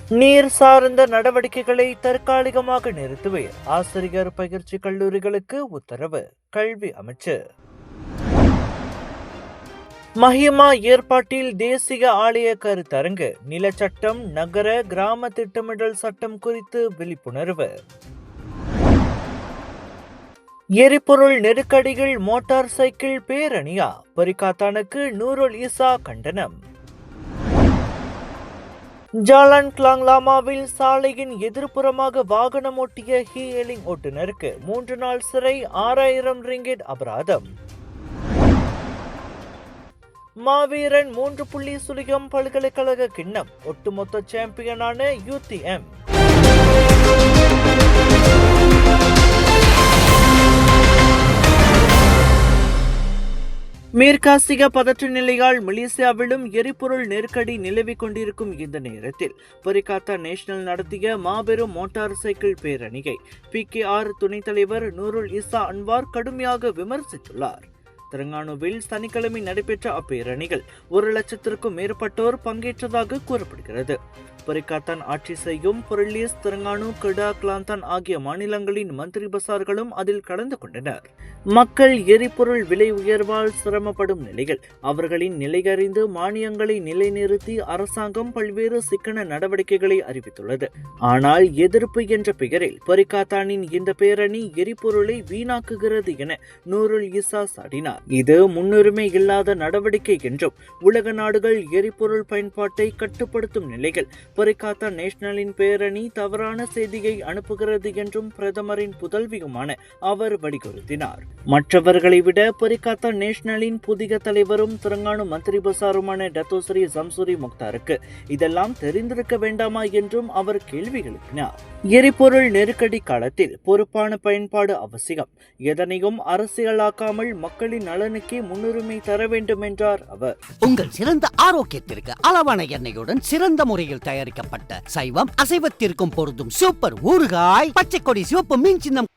நீர் சார்ந்த நடவடிக்கைகளை தற்காலிகமாக நிறுத்துவேன், ஆசிரியர் பயிற்சி கல்லூரிகளுக்கு உத்தரவு. கல்வி அமைச்சு. மஹிமா ஏற்பாட்டில் தேசிய ஆலய கருத்தரங்கு, நிலச்சட்டம், நகர கிராம திட்டமிடல் சட்டம் குறித்து விழிப்புணர்வு. எரிபொருள் நெருக்கடியில் மோட்டார் சைக்கிள் பேரணியா, பரிகாத்தானுக்கு நூருல் ஈசா கண்டனம். ஜாலான் கிளாங்லாமாவில் சாலையின் எதிர்ப்புறமாக வாகனம் ஓட்டிய ஹீலிங் ஓட்டுநருக்கு 3 நாள் சிறை, 6000 ரிங்கிட் அபராதம். மாவீரன் 3.0 பல்கலைக்கழக கிண்ணம், ஒட்டுமொத்த சாம்பியனான UTM. மேற்காசிய பதற்ற நிலையால் மலேசியாவிலும் எரிபொருள் நெருக்கடி நிலவிக் கொண்டிருக்கும் இந்த நேரத்தில் பரிகாத்தா நேஷனல் நடத்திய மாபெரும் மோட்டார் சைக்கிள் பேரணியை PKR துணைத் தலைவர் நூருல் ஈசா அன்வார் கடுமையாக விமர்சித்துள்ளார். தெலங்கானாவில் சனிக்கிழமை நடைபெற்ற அப்பேரணிகள் 1,00,000க்கும் மேற்பட்டோர் பங்கேற்றதாக கூறப்படுகிறது. பரிகாத்தான் ஆட்சி செய்யும் பொருளீஸ், தெலங்கானா, கெடா, கிளாந்தான் ஆகிய மாநிலங்களின் மந்திரி பசார்களும் அதில் கலந்து கொண்டனர். மக்கள் எரிபொருள் விலை உயர்வால் சிரமப்படும் நிலையில் அவர்களின் நிலையறிந்து மானியங்களை நிலைநிறுத்தி அரசாங்கம் பல்வேறு சிக்கன நடவடிக்கைகளை அறிவித்துள்ளது. ஆனால் எதிர்ப்பு என்ற பெயரில் பரிகாத்தானின் இந்த பேரணி எரிபொருளை வீணாக்குகிறது என நூருல் ஈசா சாடினார். இது முன்னுரிமை இல்லாத நடவடிக்கை என்றும் உலக நாடுகள் எரிபொருள் பயன்பாட்டை கட்டுப்படுத்தும் நிலையில் பரிகாத்தான் நேஷனலின் பேரணி தவறான செய்தியை அனுப்புகிறது என்றும் பிரதமரின் புதல்வியுமான அவர் வலியுறுத்தினார். மற்றவர்களை விட பரிகாத்தான் நேஷனலின் புதிய தலைவரும் தெலங்கானா மந்திரி பசாருமான டத்தோஸ்ரீ ஜம்சூரி முக்தாருக்கு இதெல்லாம் தெரிந்திருக்க வேண்டாமா என்றும் அவர் கேள்வி எழுப்பினார். எரிபொருள் நெருக்கடி காலத்தில் பொறுப்பான பயன்பாடு அவசியம். எதனையும் அரசியலாக்காமல் மக்களின் நலனுக்கே முன்னுரிமை தர வேண்டும் என்றார் அவர். உங்கள் சிறந்த ஆரோக்கியத்திற்கு அளவான எண்ணெயுடன் சிறந்த முறையில் தயாரிக்கப்பட்ட சைவம் அசைவத்திற்கும் பொருந்தும் சூப்பர் ஊறுகாய் பச்சை கொடி சிவப்பு மீன் சின்னம்.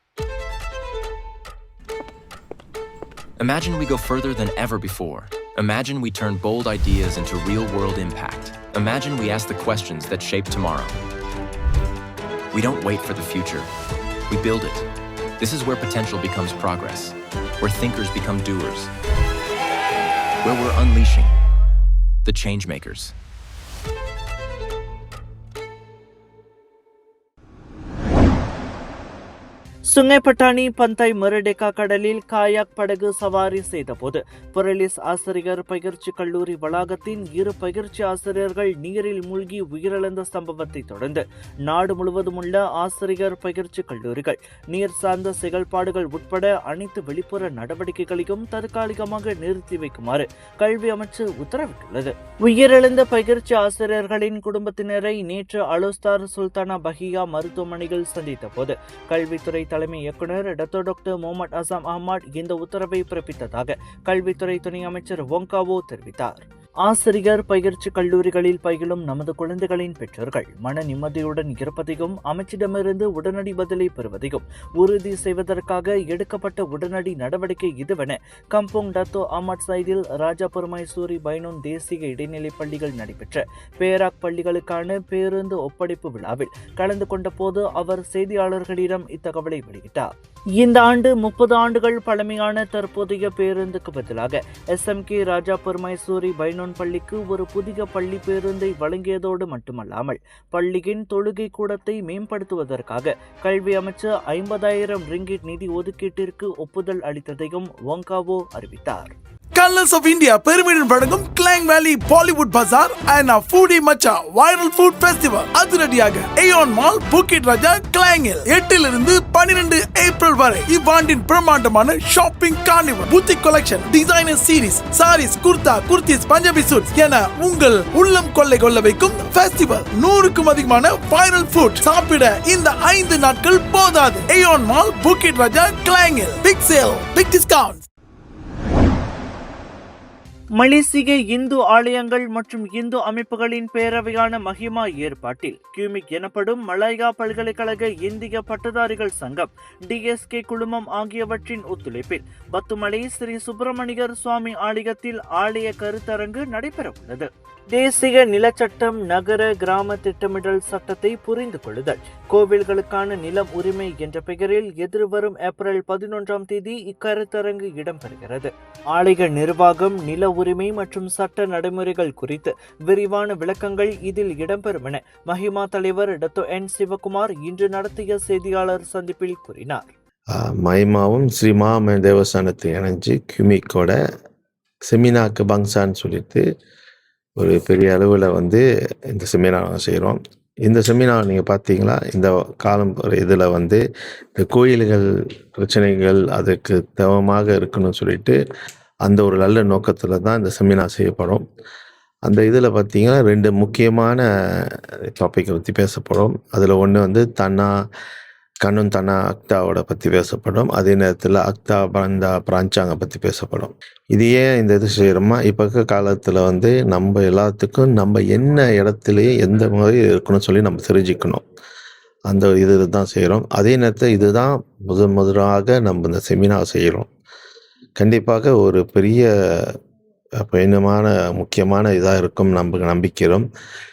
Imagine we go further than ever before. Imagine we turn bold ideas into real-world impact. Imagine we ask the questions that shape tomorrow. We don't wait for the future. We build it. This is where potential becomes progress, where thinkers become doers, where we're unleashing the change makers. Sungai Petani Pantai Merdeka கடலில் kayak படகு சவாரி செய்தபோது பொருளீஸ் ஆசிரியர் பயிற்சி கல்லூரி வளாகத்தின் 2 பயிற்சி ஆசிரியர்கள் நீரில் மூழ்கி உயிரிழந்த சம்பவத்தை தொடர்ந்து நாடு முழுவதும் உள்ள ஆசிரியர் பயிற்சி கல்லூரிகள் நீர் சார்ந்த செயல்பாடுகள் உட்பட அனைத்து வெளிப்புற நடவடிக்கைகளையும் தற்காலிகமாக நிறுத்தி வைக்குமாறு கல்வி அமைச்சு உத்தரவிட்டுள்ளது. உயிரிழந்த பயிற்சி ஆசிரியர்களின் குடும்பத்தினரை நேற்று அலோஸ்தார் சுல்தானா பஹியா மருத்துவமனையில் சந்தித்த போது கல்வித்துறை தலைமை இயக்குனர் டாக்டர் முகமது அசாம் அஹ்மத் இந்த உத்தரவை பிறப்பித்ததாக கல்வித்துறை துணை அமைச்சர் ஒங்காவோ தெரிவித்தார். ஆசிரியர் பயிற்சி கல்லூரிகளில் பயிலும் நமது குழந்தைகளின் பெற்றோர்கள் மன நிம்மதியுடன் இருப்பதையும் அமைச்சிடமிருந்து உடனடி பதிலை பெறுவதையும் உறுதி செய்வதற்காக எடுக்கப்பட்ட உடனடி நடவடிக்கை இதுவென கம்போங் டத்தோ அஹ்மத் சைடில் ராஜாபுர் மைசூரி பைனூன் தேசிய இடைநிலைப் பள்ளிகள் நடைபெற்ற பேராக் பள்ளிகளுக்கான பேருந்து ஒப்படைப்பு விழாவில் கலந்து கொண்ட போது அவர் செய்தியாளர்களிடம் இத்தகவலை வெளியிட்டார். இந்த ஆண்டு 30 ஆண்டுகள் பழமையான தற்போதைய பேருந்துக்கு பதிலாக SMK ராஜாபுர் மைசூரி பைனூன் பள்ளிக்கு ஒரு புதிய பள்ளி பேருந்தை வழங்கியதோடு மட்டுமல்லாமல் பள்ளியின் தொழுகை கூடத்தை மேம்படுத்துவதற்காக கல்வி அமைச்சர் 50,000 ரிங்கிட் நிதி ஒதுக்கீட்டிற்கு ஒப்புதல் அளித்ததையும் ஒங்காவோ அறிவித்தார். Colors of India பெருமையுடன் வழங்கும் Klang Valley Bollywood Bazaar and Foodie Macha Viral Food Festival அதிரடியாக Aeon Mall Bukit Raja Klangil 8 to 12 April வரை இவ்வாண்டின் பிரம்மாண்டமான shopping carnival, boutique collection, designer series, sarees, kurta, kurtis, Punjabi suits என உங்கள் உள்ளம் கொள்ளை கொள்ள வைக்கும் festival. 100க்கும் அதிகமான viral food சாப்பிட இந்த 5 நாட்கள் போதாது. Aeon Mall Bukit Raja Klangil, big sale, big discounts. மலேசிய இந்து ஆலயங்கள் மற்றும் இந்து அமைப்புகளின் பேரவையான மஹிமா ஏற்பாட்டில் கியூமிக் எனப்படும் மலாயா பல்கலைக்கழக இந்திய பட்டதாரிகள் சங்கம், DSK குழுமம் ஆகியவற்றின் ஒத்துழைப்பில் பத்துமலை ஸ்ரீ சுப்பிரமணியர் சுவாமி ஆலயத்தில் ஆலய கருத்தரங்கு நடைபெறவுள்ளது. தேசிய நிலச்சட்டம் நகர கிராம திட்டமிடல் சட்டத்தை புரிந்து கொள்ளுதல் கோவில்களுக்கான நிலம் உரிமை என்ற பெயரில் எதிர்வரும் ஏப்ரல் 11ஆம் தேதி இக்கருத்தரங்கு இடம்பெறுகிறது. ஆலய நிர்வாகம், நில உரிமை மற்றும் சட்ட நடைமுறைகள் குறித்து விரிவான விளக்கங்கள் இதில் இடம்பெறும் என மஹிமா தலைவர் டாக்டர் என் சிவகுமார் இன்று நடத்திய செய்தியாளர் சந்திப்பில் கூறினார். மஹிமாவும் ஸ்ரீ மகாமேன் தேவஸ்தானத்தை இணைஞ்சு கியூமிக்கோட செமினாக்கு பங்சான்னு சொல்லிட்டு ஒரு பெரிய அளவில் இந்த செமினார் செய்கிறோம். இந்த செமினார் நீங்கள் பார்த்தீங்களா, இந்த காலம் இதில் இந்த கோயில்கள் பிரச்சனைகள் அதுக்கு தவமாக இருக்கணும்னு சொல்லிட்டு அந்த ஒரு நல்ல நோக்கத்தில் தான் இந்த செமினார் செய்யப்படும். அந்த இதில் பார்த்தீங்கன்னா 2 முக்கியமான டாப்பிக்கை பற்றி பேசப்படும். அதில் ஒன்று கண்ணும் தன்னா அக்தாவோட பற்றி பேசப்படும். அதே நேரத்தில் அக்தா பந்தா பிராஞ்சாங்க பற்றி பேசப்படும். இது ஏன் இந்த இது செய்கிறோமா, இப்போ இருக்க காலத்தில் நம்ம எல்லாத்துக்கும் நம்ம என்ன இடத்துலையே எந்த மாதிரி இருக்கணும்னு சொல்லி நம்ம தெரிஞ்சுக்கணும். அந்த இது தான் செய்கிறோம். அதே நேரத்தில் இதுதான் முதலாக நம்ம இந்த செமினார் செய்கிறோம். கண்டிப்பாக ஒரு பெரிய முக்கியமான இதாக இருக்கும் நம்ம நம்பிக்கிறோம்.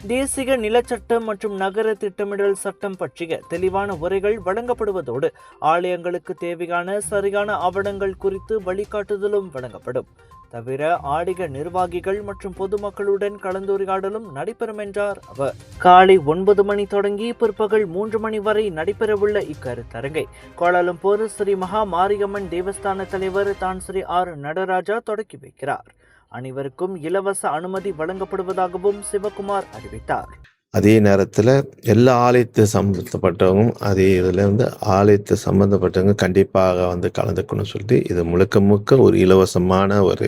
தேசிய நிலச்சட்டம் மற்றும் நகர திட்டமிடல் சட்டம் பற்றிய தெளிவான உரைகள் வழங்கப்படுவதோடு ஆலயங்களுக்கு தேவையான சரியான ஆவணங்கள் குறித்து வழிகாட்டுதலும் வழங்கப்படும். தவிர ஆலய நிர்வாகிகள் மற்றும் பொதுமக்களுடன் கலந்துரையாடலும் நடைபெறும் என்றார் அவர். காலை 9 மணி தொடங்கி பிற்பகல் 3 மணி வரை நடைபெறவுள்ள இக்கருத்தரங்கை கோலாலம்பூர் ஸ்ரீ மகா மாரியம்மன் தேவஸ்தான தலைவர் தான் ஸ்ரீ ஆர் நடராஜா தொடக்கி வைக்கிறார். அனைவருக்கும் இலவச அனுமதி வழங்கப்படுவதாகவும் சிவகுமார் அறிவித்தார். அதே நேரத்தில் எல்லா ஆலயத்தை சம்பந்தப்பட்டவங்க அதே இதில் ஆலயத்தை சம்பந்தப்பட்டவங்க கண்டிப்பாக கலந்துக்கணும்னு சொல்லிட்டு இது முழுக்க ஒரு இலவசமான ஒரு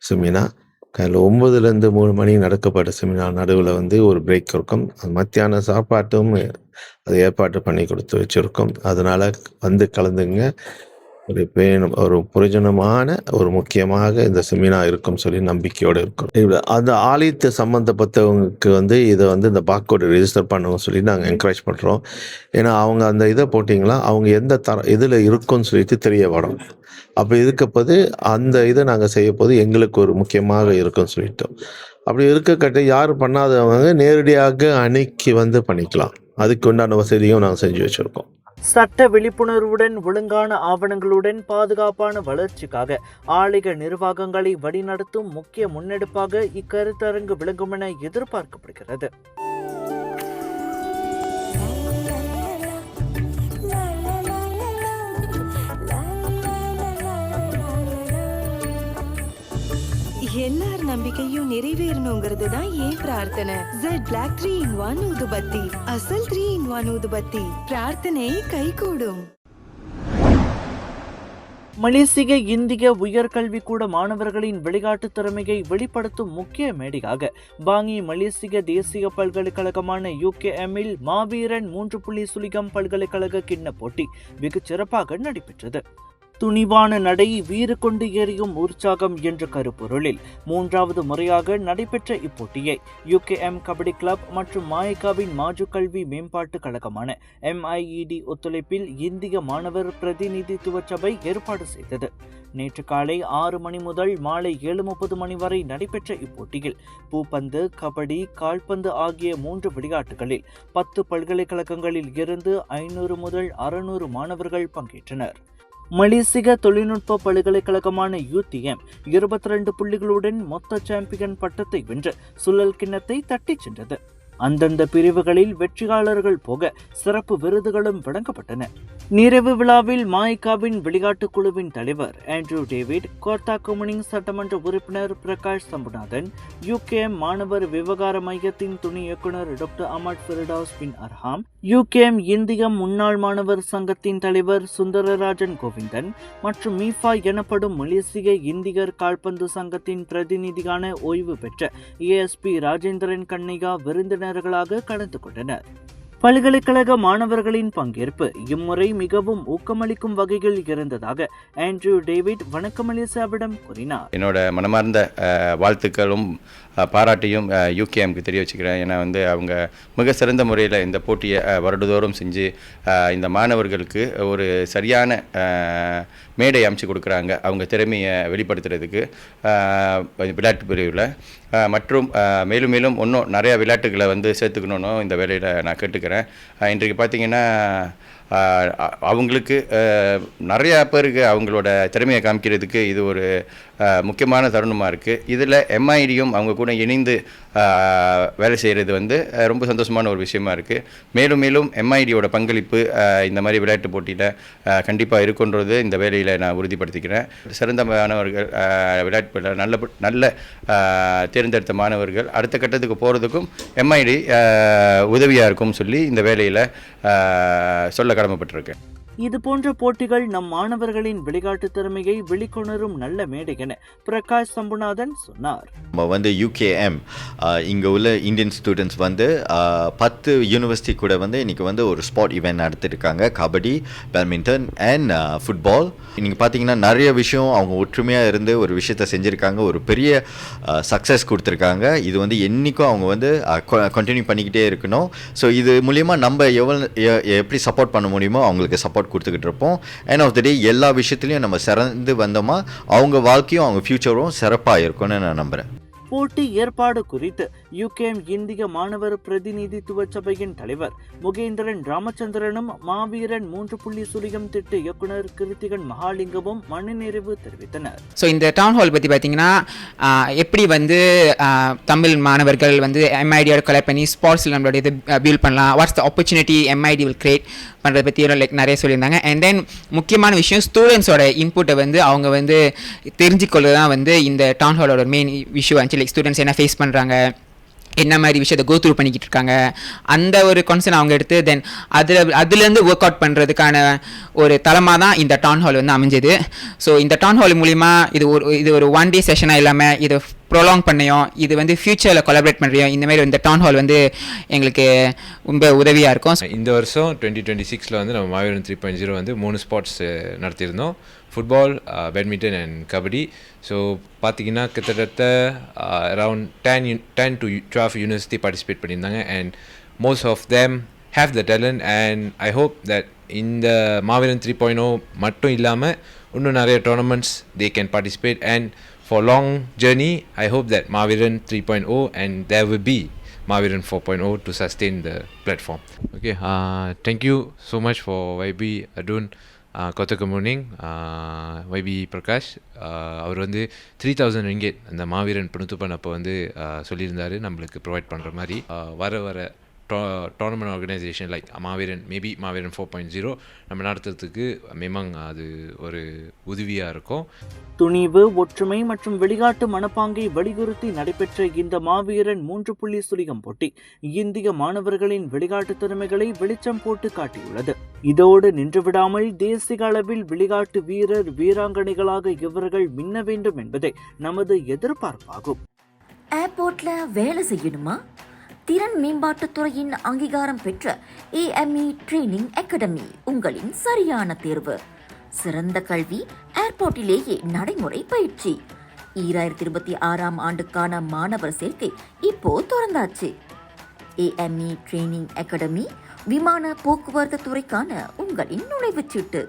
செமினார். காலையில் 9லேருந்து 3 மணி நடக்கப்பட்ட செமினார் நடுவில் ஒரு பிரேக் இருக்கும். மத்தியான சாப்பாட்டும் அது ஏற்பாடு பண்ணி கொடுத்து வச்சுருக்கோம். அதனால் கலந்துங்க. ஒரு பிரயோஜனமான ஒரு முக்கியமாக இந்த செமினார் இருக்கும் சொல்லி நம்பிக்கையோடு இருக்கும். அந்த ஆலயத்தை சம்மந்தப்பட்டவங்களுக்கு இதை இந்த பார்க்கோடு ரெஜிஸ்டர் பண்ணவும் சொல்லி நாங்கள் என்கரேஜ் பண்ணுறோம். ஏன்னா அவங்க அந்த இதை போட்டிங்களா அவங்க எந்த இதில் இருக்கும்னு சொல்லிட்டு தெரிய வரும். அப்படி இருக்கப்போது அந்த இதை நாங்கள் செய்ய போது எங்களுக்கு ஒரு முக்கியமாக இருக்கும்னு சொல்லிட்டோம். அப்படி இருக்க யார் பண்ணாதவங்க நேரடியாக அன்னைக்கு பண்ணிக்கலாம். அதுக்கு உண்டான வசதியும் நாங்கள் செஞ்சு வச்சுருக்கோம். சட்ட விழிப்புணர்வுடன் ஒழுங்கான ஆவணங்களுடன் பாதுகாப்பான வளர்ச்சிக்காக ஆலய நிர்வாகங்களை வழிநடத்தும் முக்கிய முன்னெடுப்பாக இக்கருத்தரங்கு விளங்கும் என எதிர்பார்க்கப்படுகிறது. எல்லார் நம்பிக்கையும் நிறைவேறணுங்கிறது தான் ஏன் பிரார்த்தனை. Z Black 3-in-1 ஊதுபத்தி, அசல் 3-in-1 ஊதுபத்தி. பிரார்த்தனை கைகூடும். மலேசிய இந்திய உயர்கல்விக்கூட மாணவர்களின் விளையாட்டு திறமையை வெளிப்படுத்தும் முக்கிய மேடையாக பாங்கி மலேசிய தேசிய பல்கலைக்கழகமான UKM-இல் மாவீரன் 3.0 பல்கலைக்கழக கிண்ண போட்டி வெகு சிறப்பாக நடைபெற்றது. துணிவான நடை, வீறு கொண்டு எறியும் உற்சாகம் என்ற கருப்பொருளில் 3வது முறையாக நடைபெற்ற இப்போட்டியை UKM கபடி கிளப் மற்றும் மாயக்காவின் மாஜு கல்வி மேம்பாட்டு கழகமான MIED ஒத்துழைப்பில் இந்திய மாணவர் பிரதிநிதித்துவ சபை ஏற்பாடு செய்தது. நேற்று காலை 6 மணி முதல் மாலை 7:30 மணி வரை நடைபெற்ற இப்போட்டியில் பூப்பந்து, கபடி, கால்பந்து ஆகிய 3 விளையாட்டுகளில் 10 பல்கலைக்கழகங்களில் இருந்து 500 முதல் 600 மாணவர்கள் பங்கேற்றனர். மலேசிய தொழில்நுட்ப பல்கலைக்கழகமான UTM 22 புள்ளிகளுடன் மொத்த சாம்பியன் பட்டத்தை வென்று சுழல் கிண்ணத்தை தட்டிச் சென்றது. அந்தந்த பிரிவுகளில் வெற்றியாளர்கள் போக சிறப்பு விருதுகளும் வழங்கப்பட்டன. நிறைவு விழாவில் மாய்காவின் விளையாட்டுக் குழுவின் தலைவர் ஆண்ட்ரூ டேவிட், கோர்த்தா குமுனிங் சட்டமன்ற உறுப்பினர் பிரகாஷ் சம்புநாதன், UKM மாணவர் விவகார மையத்தின் துணை இயக்குனர் டாக்டர் அமட் ஃபிரடவுஸ் பின் அர்ஹாம், UKM இந்திய முன்னாள் மாணவர் சங்கத்தின் தலைவர் சுந்தரராஜன் கோவிந்தன் மற்றும் மீஃபா எனப்படும் மலேசிய இந்தியர் கால்பந்து சங்கத்தின் பிரதிநிதியான ஓய்வு பெற்ற ASP ராஜேந்திரன் கண்ணையா விருந்தினர்களாக கலந்து கொண்டனர். பல்கலைக்கழக மாணவர்களின் பங்கேற்பு இம்முறை மிகவும் ஊக்கமளிக்கும் வகையில் இருந்ததாக ஆண்ட்ரூ டேவிட் வணக்கம் மலேசியாவிடம் கூறினார். என்னோட மனமார்ந்த வாழ்த்துக்களும் பாராட்டியும் UKMக்கு தெரிய வச்சுக்கிறேன். ஏன்னா அவங்க மிக சிறந்த முறையில் இந்த போட்டியை வருடந்தோறும் செஞ்சு இந்த மாணவர்களுக்கு ஒரு சரியான மேடை அமைச்சு கொடுக்குறாங்க அவங்க திறமையை வெளிப்படுத்துறதுக்கு விளையாட்டு பிரிவில். மற்றும் மேலும் மேலும் இன்னும் நிறையா விளையாட்டுகளை வந்து சேர்த்துக்கணுன்னு இந்த வேலையில் நான் கேட்டுக்கிறேன். இன்றைக்கு பார்த்திங்கன்னா அவங்களுக்கு நிறையா பேருக்கு அவங்களோட திறமையை காமிக்கிறதுக்கு இது ஒரு முக்கியமான தருணமாக இருக்குது. இதில் எம்ஐடியும் அவங்க கூட இணைந்து வேலை செய்கிறது வந்து ரொம்ப சந்தோஷமான ஒரு விஷயமா இருக்குது. மேலும் மேலும் எம்ஐடியோட பங்களிப்பு இந்த மாதிரி விளையாட்டு போட்டியில் கண்டிப்பாக இருக்குன்றது இந்த வேலையில் நான் உறுதிப்படுத்திக்கிறேன். சிறந்த மாணவர்கள் விளையாட்டு நல்ல தேர்ந்தெடுத்த மாணவர்கள் அடுத்த கட்டத்துக்கு போகிறதுக்கும் எம்ஐடி உதவியாக இருக்கும்னு சொல்லி இந்த வேலையில் சொல்ல கடமைப்பட்டிருக்கேன். இது போன்ற போட்டிகள் நம் மாணவர்களின் விளையாட்டு திறமையை வெளிக்கொணரும் நல்ல மேடை என பிரகாஷ் சம்புநாதன் சொன்னார். நம்ம வந்து யூகேஎம் இங்கே உள்ள இந்தியன் ஸ்டூடெண்ட்ஸ் வந்து 10 யூனிவர்சிட்டி கூட வந்து இன்றைக்கி வந்து ஒரு ஸ்போர்ட் ஈவெண்ட் நடத்திருக்காங்க. Kabaddi, badminton and football. நீங்கள் பார்த்தீங்கன்னா நிறைய விஷயம் அவங்க ஒற்றுமையாக இருந்து ஒரு விஷயத்தை செஞ்சுருக்காங்க. ஒரு பெரிய சக்ஸஸ் கொடுத்துருக்காங்க. இது வந்து என்றைக்கும் அவங்க வந்து கண்டினியூ பண்ணிக்கிட்டே இருக்கணும். ஸோ இது மூலிமா நம்ம எப்படி சப்போர்ட் பண்ண முடியுமோ அவங்களுக்கு சப்போர்ட் கொடுத்துக்கிட்டு இருப்போம். எண்ட் ஆஃப் த டே எல்லா விஷயத்துலையும் நம்ம சிறந்து வந்தோமா அவங்க வாழ்க்கையும் அவங்க ஃப்யூச்சரும் சிறப்பாக இருக்கும்னு நான் நம்புகிறேன். போட்டி ஏற்பாடு குறித்து யுகேஎம் இந்திய மாணவர் பிரதிநிதித்துவ சபையின் தலைவர் முகேந்திரன் ராமச்சந்திரனும் மாவீரன் 3.0 திட்ட இயக்குனர் கிருத்திகன் மகாலிங்கமும் மனநிறைவு தெரிவித்தனர். ஸோ இந்த டவுன் ஹால் பற்றி பார்த்தீங்கன்னா எப்படி வந்து தமிழ் மாணவர்கள் வந்து எம்ஐடியோட கலெக்ட் பண்ணி ஸ்போர்ட்ஸில் நம்மளோட இது பில்ட் பண்ணலாம், what's the opportunity MIT will create பண்ணுறதை பற்றி நிறைய சொல்லியிருந்தாங்க. அண்ட் தென் முக்கியமான விஷயம் ஸ்டூடெண்ட்ஸோட இன்புட்டை வந்து அவங்க வந்து தெரிஞ்சுக்கொள்வது தான் வந்து இந்த டவுன் ஹாலோட மெயின் இஷ்யூ ஆச்சு. லைக் ஸ்டூடெண்ட்ஸ் என்ன ஃபேஸ் பண்ணுறாங்க, என்ன மாதிரி விஷயத்தை கோ த்ரூ பண்ணிக்கிட்டு இருக்காங்க, அந்த ஒரு கான்செப்ட் அவங்க எடுத்து தென் அதுலேருந்து ஒர்க் அவுட் பண்ணுறதுக்கான ஒரு தளமாக தான் இந்த டவுன் ஹால் வந்து அமைஞ்சது. ஸோ இந்த டவுன் ஹால் மூலிமா இது ஒரு 1 day செஷனாக இல்லாமல் இது ப்ரொலாங் பண்ணியும் இது வந்து ஃபியூச்சரில் கொலாபரேட் பண்ணுறியும் இந்த மாதிரி இந்த டவுன் ஹால் வந்து எங்களுக்கு ரொம்ப உதவியாக இருக்கும். இந்த வருஷம் 2026 வந்து நம்ம மாவீரன் 3.0 வந்து 3 ஸ்போர்ட்ஸ் நடத்தியிருந்தோம். Football, badminton and kabaddi. So பார்த்திங்கன்னா கிட்டத்தட்ட அரவுண்ட் 10 to 12 யூனிவர்சிட்டி பார்ட்டிசிபேட் பண்ணியிருந்தாங்க. And most of them have the talent. And I hope that இந்த மாவீரன் 3.0 மட்டும் இல்லாமல் இன்னும் நிறைய tournaments they can participate. And for long journey, I hope that Maviran 3.0 and there will be Maviran 4.0 to sustain the platform. Okay, thank you so much for YB Adun, Kothaka Morning, YB Prakash. அவர் வந்து 3000 ringgit அந்த மாவீரன் புனத்து பண்ணப்போ வந்து சொல்லியிருந்தார் நம்மளுக்கு provide பண்ணுற மாதிரி. வர tournament organisation like மாவீரன் maybe மாவீரன் 4.0 நம்ம நடத்துறதுக்கு மேமாங் அது ஒரு உதவியாக இருக்கும். துணிவு, ஒற்றுமை மற்றும் வெளிநாட்டு மனப்பாங்கை வலியுறுத்தி நடைபெற்ற இந்த மாவீரன் 3.0 போட்டி இந்திய மாணவர்களின் விளையாட்டு திறமைகளை வெளிச்சம் போட்டு காட்டியுள்ளது. இதோடு நின்றுவிடாமல் தேசிய அளவில் விளையாட்டு வீரர் வீராங்கனைகளாக இவர்கள் மின்ன வேண்டும் என்பதே நமது எதிர்பார்ப்பாகும். ஏர்போர்ட்ல வேலை செய்யணுமா? திறன் மேம்பாட்டுத்துறையின் அங்கீகாரம் பெற்ற AME ட்ரெய்னிங் அகாடமி உங்களின் சரியான தேர்வு. சிறந்த கல்வி, ஏர்போர்ட்டிலேயே நடைமுறை பயிற்சி. 2026 ஆண்டுக்கான மாணவர் சேர்க்கை இப்போ திறந்தாச்சு. AME ட்ரெய்னிங் அகாடமி விமான போக்குவரத்து துறைக்கான உங்களின் நுழைவுச்சீட்டு.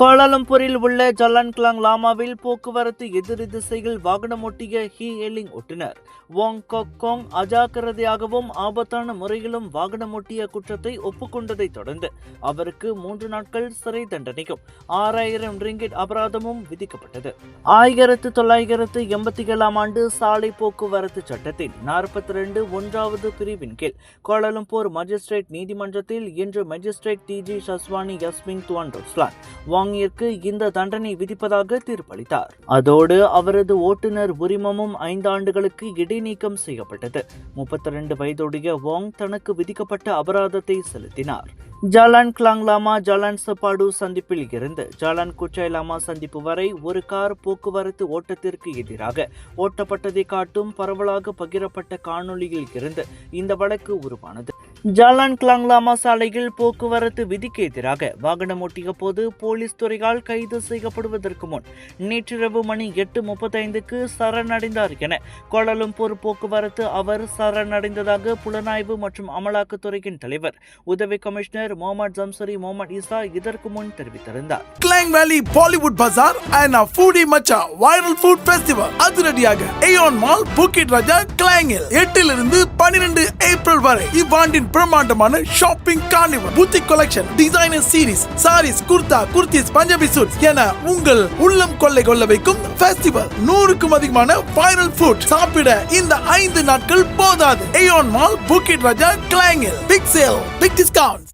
கோலாலம்பூரில் உள்ள ஜலான் கிளாங் லாமாவில் போக்குவரத்து எதிர் திசையில் வாகனம் ஓட்டிய ஹி எலிங் ஓட்டுநர் வாங் காக் கோங் அஜாக்கிரதையாகவும் ஆபத்தான முறையிலும் வாகனம் ஓட்டிய குற்றத்தை ஒப்புக்கொண்டதை தொடர்ந்து அவருக்கு 3 நாட்கள் சிறை தண்டனையும் 6000 ரிங்கிட் அபராதமும் விதிக்கப்பட்டது. 1987 ஆண்டு சாலை போக்குவரத்து சட்டத்தின் 42 1வது பிரிவின் கீழ் கோலாலம்பூர் மஜிஸ்ட்ரேட் நீதிமன்றத்தில் இன்று மஜிஸ்ட்ரேட் TG ஷஸ்வானி யஸ்மின் துவான் ரோஸ்லான் வாங்கிற்கு இந்த தண்டனை விதிப்பதாக தீர்ப்பளித்தார். அதோடு அவரது ஓட்டுநர் உரிமமும் 5 ஆண்டுகளுக்கு இடைநீக்கம் செய்யப்பட்டது. 32 வயதுடைய வாங் தனக்கு விதிக்கப்பட்ட அபராதத்தை செலுத்தினார். ஜாலான் கிளாங் லாமா ஜாலான் சப்பாடு சந்திப்பில் இருந்து ஜாலான் குச்சாய் லாமா சந்திப்பு வரை ஒரு கார் போக்குவரத்து ஓட்டத்திற்கு எதிராக ஓட்டப்பட்டதை காட்டும் பரவலாக பகிரப்பட்ட காணொளியில் இருந்து இந்த வழக்கு உருவானது. ஜாலான் கிளாங்லாமா சாலையில் போக்குவரத்து விதிக்கு எதிராக வாகனம் ஓட்டிய போது போலீஸ் துறையால் கைது செய்யப்படுவதற்கு முன் நேற்றிரவு மணி 8:35க்கு சரணடைந்தார் என கோலாலம்பூர் போக்குவரத்து அவர் சரணடைந்ததாக புலனாய்வு மற்றும் அமலாக்கத்துறையின் தலைவர் உதவி கமிஷனர் முகமது ஜம்சரி முகமது ஈசா இதற்கு முன் தெரிவித்திருந்தார். கிளாங் வேலி பாலிவுட் பஜார் and foodie Machaa viral food festival அதிரடியாக ஏயோன் மால் புக்கிட் ராஜா கிளாங்கில் 8 to 12 ஏப்ரல் வரை இவ்வாண்டின் பிரம்மாண்டமான shopping carnival, boutique collection, designer series, sarees, kurta, kurtis, Punjabi suits என உங்கள் உள்ளம் கொள்ளை கொள்ள வைக்கும் ஃபெஸ்டிவல். 100க்கும் அதிகமான வைரல் ஃபுட் சாப்பிட இந்த 5 நாட்கள் போதாது. AEON mall Bukit Raja கிளாங்கில் big sale, big discount.